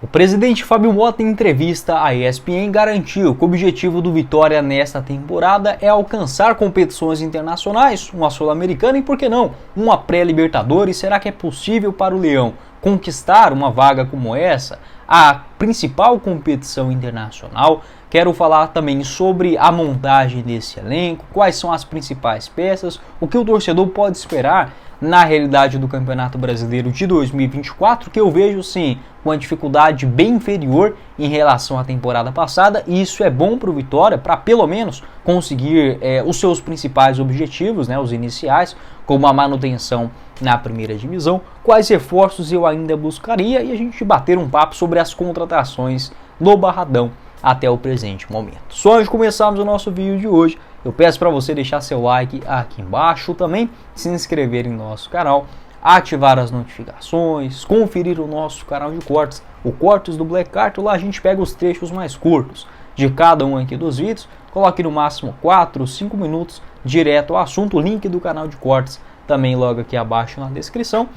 O presidente Fábio Mota, em entrevista à ESPN, garantiu que o objetivo do Vitória nesta temporada é alcançar competições internacionais, uma Sul-Americana e, por que não, uma pré-Libertadores. Será que é possível para o Leão conquistar uma vaga como essa, a principal competição internacional? Quero falar também sobre a montagem desse elenco, quais são as principais peças, o que o torcedor pode esperar na realidade do Campeonato Brasileiro de 2024, que eu vejo sim com uma dificuldade bem inferior em relação à temporada passada, e isso é bom para o Vitória, para pelo menos conseguir os seus principais objetivos, os iniciais, como a manutenção na primeira divisão. Quais reforços eu ainda buscaria, e a gente bater um papo sobre as contratações no Barradão até o presente momento. Só antes de começarmos o nosso vídeo de hoje, eu peço para você deixar seu like aqui embaixo, também se inscrever em nosso canal, ativar as notificações, conferir o nosso canal de cortes, o Cortes do Black Cartoon. Lá a gente pega os trechos mais curtos de cada um aqui dos vídeos, coloque no máximo 4 ou 5 minutos direto ao assunto. O link do canal de cortes também logo aqui abaixo na descrição.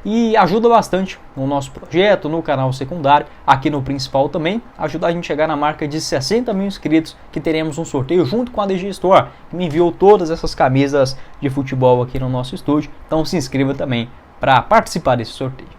E ajuda bastante no nosso projeto, no canal secundário, aqui no principal também. Ajuda a gente a chegar na marca de 60 mil inscritos, que teremos um sorteio junto com a DG Store, que me enviou todas essas camisas de futebol aqui no nosso estúdio. Então se inscreva também para participar desse sorteio.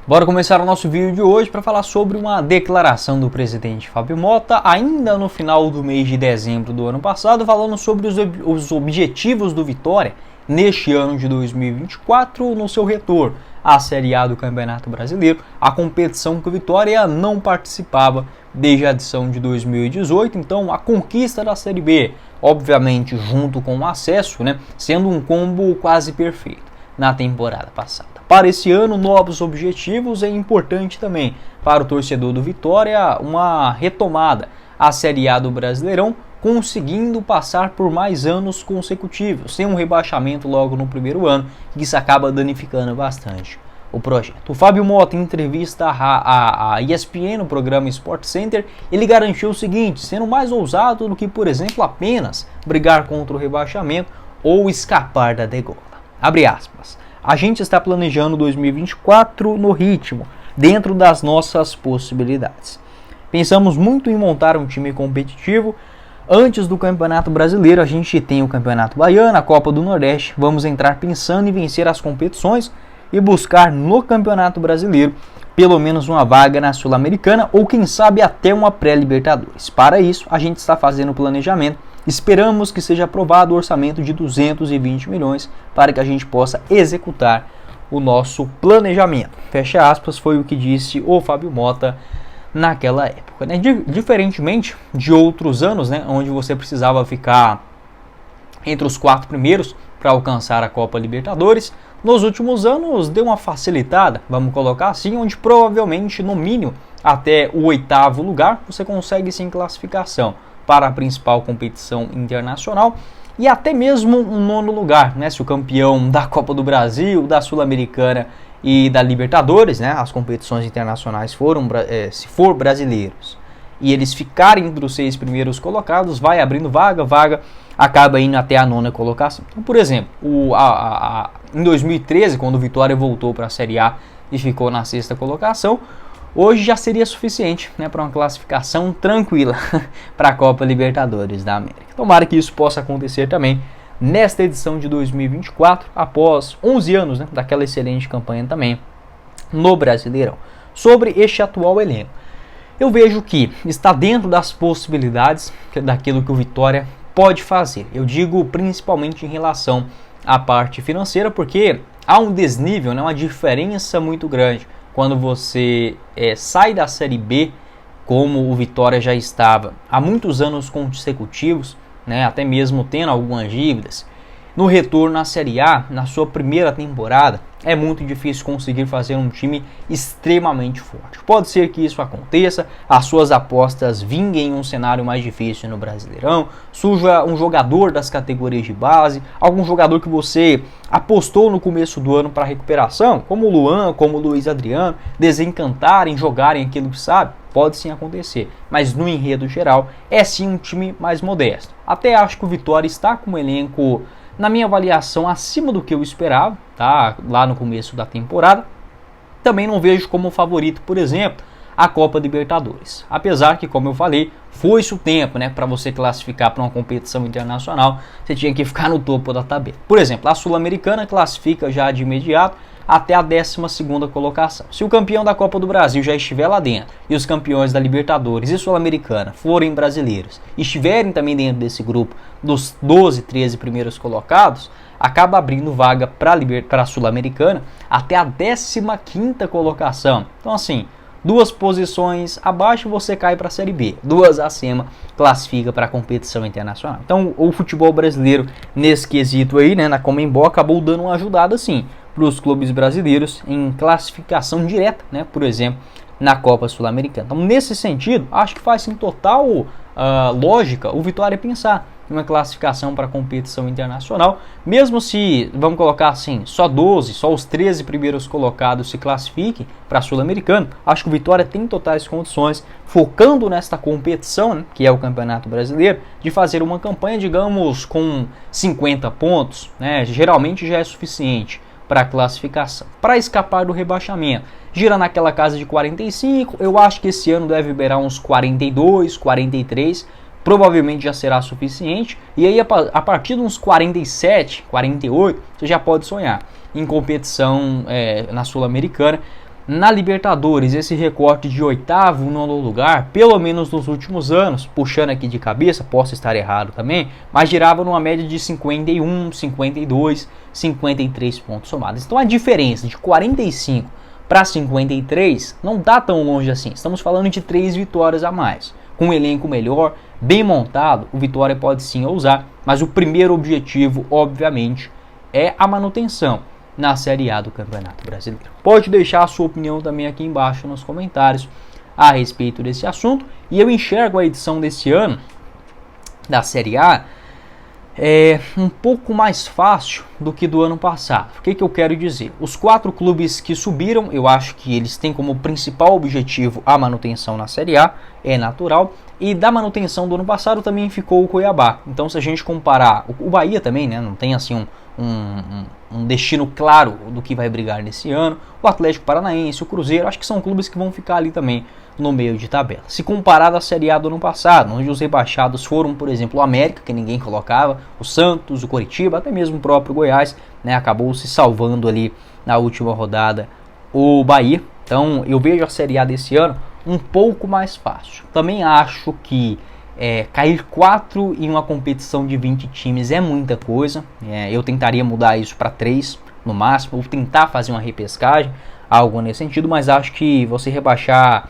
Bora começar o nosso vídeo de hoje para falar sobre uma declaração do presidente Fábio Mota, ainda no final do mês de dezembro do ano passado, falando sobre os objetivos do Vitória neste ano de 2024, no seu retorno à Série A do Campeonato Brasileiro, a competição que o Vitória não participava desde a edição de 2018. Então a conquista da Série B, obviamente junto com o acesso, sendo um combo quase perfeito na temporada passada. Para esse ano, novos objetivos. É importante também para o torcedor do Vitória uma retomada à Série A do Brasileirão, conseguindo passar por mais anos consecutivos, sem um rebaixamento logo no primeiro ano, que isso acaba danificando bastante o projeto. O Fábio Mota, em entrevista à ESPN, no programa Sport Center, ele garantiu o seguinte, sendo mais ousado do que, por exemplo, apenas brigar contra o rebaixamento ou escapar da degola. Abre aspas. A gente está planejando 2024 no ritmo, dentro das nossas possibilidades. Pensamos muito em montar um time competitivo. Antes do Campeonato Brasileiro, a gente tem o Campeonato Baiano, a Copa do Nordeste. Vamos entrar pensando em vencer as competições e buscar no Campeonato Brasileiro pelo menos uma vaga na Sul-Americana ou quem sabe até uma pré-Libertadores. Para isso, a gente está fazendo o planejamento. Esperamos que seja aprovado o orçamento de 220 milhões para que a gente possa executar o nosso planejamento. Fecha aspas, foi o que disse o Fábio Mota naquela época, diferentemente de outros anos, onde você precisava ficar entre os 4 primeiros para alcançar a Copa Libertadores. Nos últimos anos deu uma facilitada, vamos colocar assim, onde provavelmente no mínimo até o 8º lugar você consegue sim classificação para a principal competição internacional, e até mesmo um 9º lugar, se o campeão da Copa do Brasil, da Sul-Americana e da Libertadores, as competições internacionais se for brasileiros, e eles ficarem entre os 6 primeiros colocados, vai abrindo vaga acaba indo até a 9ª colocação. Então, por exemplo, em 2013, quando o Vitória voltou para a Série A e ficou na 6ª colocação, hoje já seria suficiente para uma classificação tranquila para a Copa Libertadores da América. Tomara que isso possa acontecer também nesta edição de 2024, após 11 anos daquela excelente campanha também no Brasileirão. Sobre este atual elenco, eu vejo que está dentro das possibilidades daquilo que o Vitória pode fazer. Eu digo principalmente em relação à parte financeira, porque há um desnível, uma diferença muito grande quando você sai da Série B, como o Vitória já estava há muitos anos consecutivos, até mesmo tendo algumas dívidas. No retorno à Série A, na sua primeira temporada, é muito difícil conseguir fazer um time extremamente forte. Pode ser que isso aconteça, as suas apostas vinguem em um cenário mais difícil no Brasileirão, surja um jogador das categorias de base, algum jogador que você apostou no começo do ano para recuperação, como o Luan, como o Luiz Adriano, desencantarem, jogarem aquilo que sabe. Pode sim acontecer, mas no enredo geral é sim um time mais modesto. Até acho que o Vitória está com um elenco, na minha avaliação, acima do que eu esperava, lá no começo da temporada. Também não vejo como favorito, por exemplo, a Copa Libertadores. Apesar que, como eu falei, foi-se o tempo, né, para você classificar para uma competição internacional, você tinha que ficar no topo da tabela. Por exemplo, a Sul-Americana classifica já de imediato até a 12ª colocação. Se o campeão da Copa do Brasil já estiver lá dentro e os campeões da Libertadores e Sul-Americana forem brasileiros e estiverem também dentro desse grupo dos 12, 13 primeiros colocados, acaba abrindo vaga para a Sul-Americana até a 15ª colocação. Então assim, 2 posições abaixo você cai para a Série B, 2 acima classifica para a competição internacional. Então o futebol brasileiro nesse quesito aí, né, na Conmebol, acabou dando uma ajudada sim para os clubes brasileiros em classificação direta, né, por exemplo, na Copa Sul-Americana. Então nesse sentido, acho que faz sim total lógica o Vitória pensar em uma classificação para a competição internacional, mesmo se, vamos colocar assim, só os 13 primeiros colocados se classifiquem para a Sul-Americana. Acho que o Vitória tem totais condições, focando nesta competição, né, que é o Campeonato Brasileiro, de fazer uma campanha, digamos, com 50 pontos, né, geralmente já é suficiente para a classificação. Para escapar do rebaixamento, gira naquela casa de 45, eu acho que esse ano deve beirar uns 42, 43, provavelmente já será suficiente, e aí a partir de uns 47, 48, você já pode sonhar em competição na Sul-Americana. Na Libertadores, esse recorte de 8º, 9º lugar, pelo menos nos últimos anos, puxando aqui de cabeça, posso estar errado também, mas girava numa média de 51, 52, 53 pontos somados. Então a diferença de 45 para 53 não está tão longe assim, estamos falando de 3 vitórias a mais. Com um elenco melhor, bem montado, o Vitória pode sim ousar, mas o primeiro objetivo, obviamente, é a manutenção na Série A do Campeonato Brasileiro. Pode deixar a sua opinião também aqui embaixo nos comentários a respeito desse assunto. E eu enxergo a edição desse ano da Série A um pouco mais fácil do que do ano passado. O que eu quero dizer? Os 4 clubes que subiram, eu acho que eles têm como principal objetivo a manutenção na Série A, é natural. E da manutenção do ano passado também ficou o Cuiabá. Então se a gente comparar, o Bahia também, né, não tem assim um destino claro do que vai brigar nesse ano. O Atlético Paranaense, o Cruzeiro, acho que são clubes que vão ficar ali também no meio de tabela. Se comparado à Série A do ano passado, onde os rebaixados foram, por exemplo, o América, que ninguém colocava, o Santos, o Coritiba, até mesmo o próprio Goiás, né, acabou se salvando ali na última rodada o Bahia. Então eu vejo a Série A desse ano um pouco mais fácil. Também acho que cair 4 em uma competição de 20 times é muita coisa. Eu tentaria mudar isso para 3 no máximo, ou tentar fazer uma repescagem, algo nesse sentido, mas acho que você rebaixar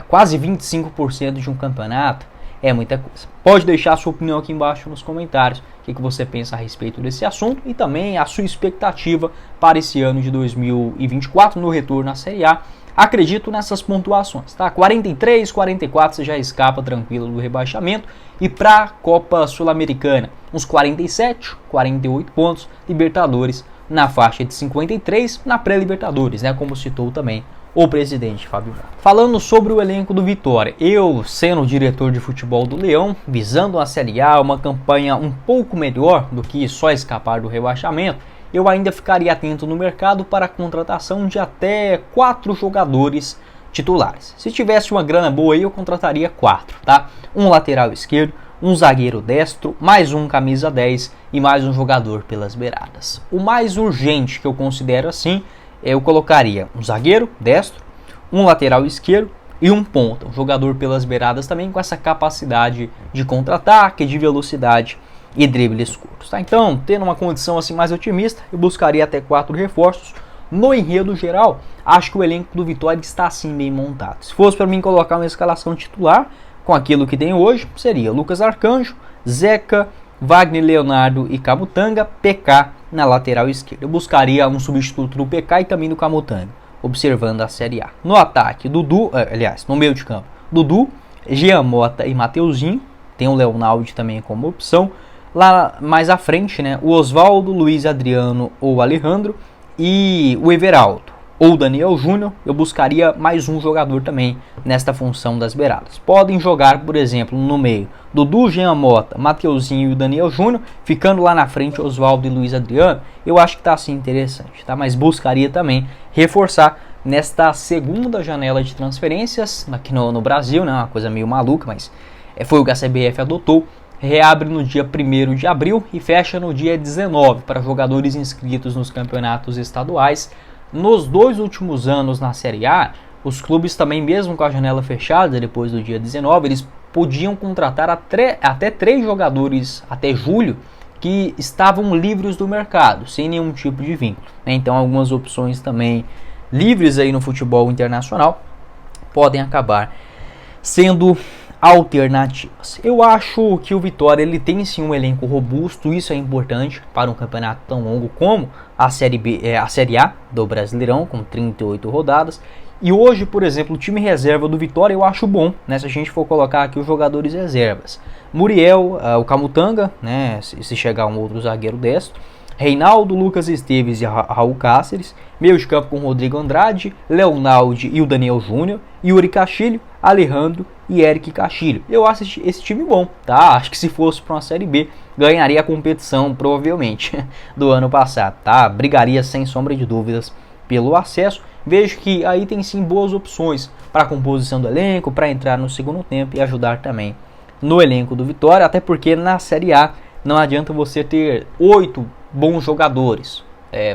quase 25% de um campeonato é muita coisa. Pode deixar a sua opinião aqui embaixo nos comentários, o que você pensa a respeito desse assunto e também a sua expectativa para esse ano de 2024 no retorno à Série A. Acredito nessas pontuações, tá? 43, 44 você já escapa tranquilo do rebaixamento. E para a Copa Sul-Americana, uns 47, 48 pontos. Libertadores na faixa de 53 na pré-Libertadores, né? Como citou também o presidente Fábio Braga. Falando sobre o elenco do Vitória, eu sendo o diretor de futebol do Leão, visando a Série A, uma campanha um pouco melhor do que só escapar do rebaixamento, eu ainda ficaria atento no mercado para a contratação de até 4 jogadores titulares. Se tivesse uma grana boa aí, eu contrataria 4, tá? Um lateral esquerdo, um zagueiro destro, mais um camisa 10 e mais um jogador pelas beiradas. O mais urgente que eu considero assim, eu colocaria um zagueiro destro, um lateral esquerdo e um ponta, um jogador pelas beiradas também com essa capacidade de contra-ataque, de velocidade e dribles curtos, tá? Então, tendo uma condição assim mais otimista, eu buscaria até 4 reforços. No enredo geral, acho que o elenco do Vitória está assim bem montado. Se fosse para mim colocar uma escalação titular com aquilo que tem hoje, seria Lucas Arcanjo, Zeca, Wagner Leonardo e Camutanga, PK na lateral esquerda. Eu buscaria um substituto do PK e também do Camutanga, observando a Série A. No ataque, Dudu, no meio de campo, Dudu, Jean Mota e Mateuzinho. Tem o Leonardo também como opção. Lá mais à frente, né, o Oswaldo, Luiz Adriano ou Alejandro e o Everaldo ou Daniel Júnior. Eu buscaria mais um jogador também nesta função das beiradas. Podem jogar, por exemplo, no meio Dudu, Jean Mota, Mateuzinho e o Daniel Júnior, ficando lá na frente Oswaldo e Luiz Adriano. Eu acho que está assim interessante, tá? Mas buscaria também reforçar nesta segunda janela de transferências aqui no Brasil, né, uma coisa meio maluca, mas foi o que a CBF adotou. Reabre no dia 1º de abril e fecha no dia 19 para jogadores inscritos nos campeonatos estaduais. Nos 2 últimos anos na Série A, os clubes também, mesmo com a janela fechada depois do dia 19, eles podiam contratar até 3 jogadores até julho que estavam livres do mercado, sem nenhum tipo de vínculo. Então algumas opções também livres aí no futebol internacional podem acabar sendo alternativas. Eu acho que o Vitória ele tem sim um elenco robusto, isso é importante para um campeonato tão longo como a Série A do Brasileirão, com 38 rodadas. E hoje, por exemplo, o time reserva do Vitória eu acho bom, né? Se a gente for colocar aqui os jogadores reservas. Muriel, o Camutanga, né? Se chegar um outro zagueiro destro. Reinaldo, Lucas Esteves e Raul Cáceres. Meio de campo com Rodrigo Andrade, Leonaldi e o Daniel Júnior. Yuri Castilho, Alejandro e Eric Castilho. Eu acho esse time bom, tá? Acho que se fosse para uma Série B, ganharia a competição, provavelmente, do ano passado, tá? Brigaria sem sombra de dúvidas pelo acesso. Vejo que aí tem sim boas opções para a composição do elenco, para entrar no segundo tempo e ajudar também no elenco do Vitória, até porque na Série A não adianta você ter 8 bons jogadores,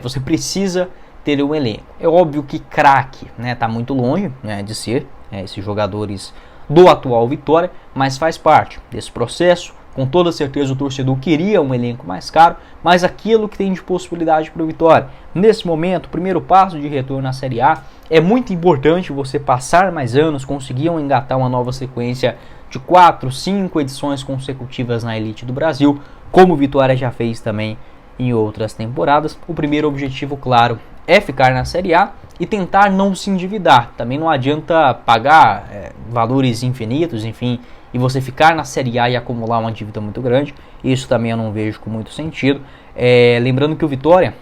você precisa ter um elenco. É óbvio que craque, né, tá muito longe, né, de ser esses jogadores do atual Vitória, mas faz parte desse processo. Com toda certeza o torcedor queria um elenco mais caro, mas aquilo que tem de possibilidade para o Vitória. Nesse momento, o primeiro passo de retorno à Série A, é muito importante você passar mais anos, conseguir engatar uma nova sequência de 4, 5 edições consecutivas na elite do Brasil, como o Vitória já fez também em outras temporadas. O primeiro objetivo, claro, é ficar na Série A e tentar não se endividar. Também não adianta pagar valores infinitos, enfim, e você ficar na Série A e acumular uma dívida muito grande. Isso também eu não vejo com muito sentido. Lembrando que o Vitória,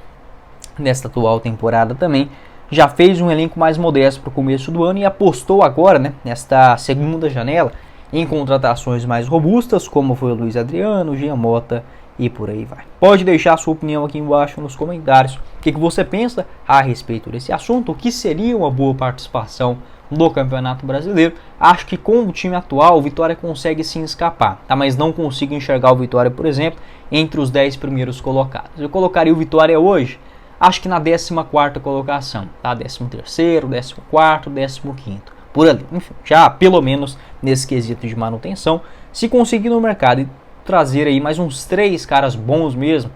nesta atual temporada também, já fez um elenco mais modesto para o começo do ano e apostou agora, né, nesta segunda janela, em contratações mais robustas, como foi o Luiz Adriano, o Jean Mota e por aí vai. Pode deixar a sua opinião aqui embaixo nos comentários. O que você pensa a respeito desse assunto? O que seria uma boa participação no Campeonato Brasileiro? Acho que com o time atual o Vitória consegue sim escapar, tá? Mas não consigo enxergar o Vitória, por exemplo, entre os 10 primeiros colocados. Eu colocaria o Vitória hoje, acho que na 14ª colocação, tá? 13º, 14º, 15º, por ali. Enfim, já pelo menos nesse quesito de manutenção. Se conseguir no mercado e trazer aí mais uns 3 caras bons mesmo,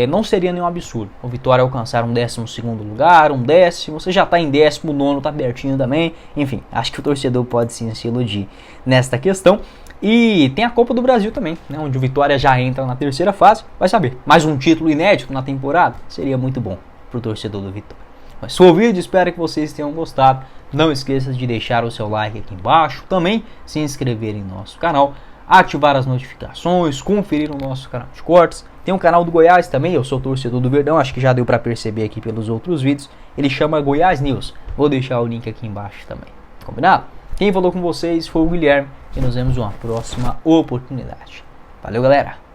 não seria nenhum absurdo o Vitória alcançar um 12º lugar, um 10º, você já está em 19º, tá pertinho também. Enfim, acho que o torcedor pode sim se iludir nesta questão. E tem a Copa do Brasil também, né, onde o Vitória já entra na 3ª fase. Vai saber, mais um título inédito na temporada seria muito bom para o torcedor do Vitória. Mas foi o vídeo, espero que vocês tenham gostado. Não esqueça de deixar o seu like aqui embaixo, também se inscrever em nosso canal, ativar as notificações, conferir o nosso canal de cortes. Tem um canal do Goiás também, eu sou torcedor do Verdão, acho que já deu para perceber aqui pelos outros vídeos. Ele chama Goiás News, vou deixar o link aqui embaixo também, combinado? Quem falou com vocês foi o Guilherme e nos vemos em uma próxima oportunidade. Valeu, galera!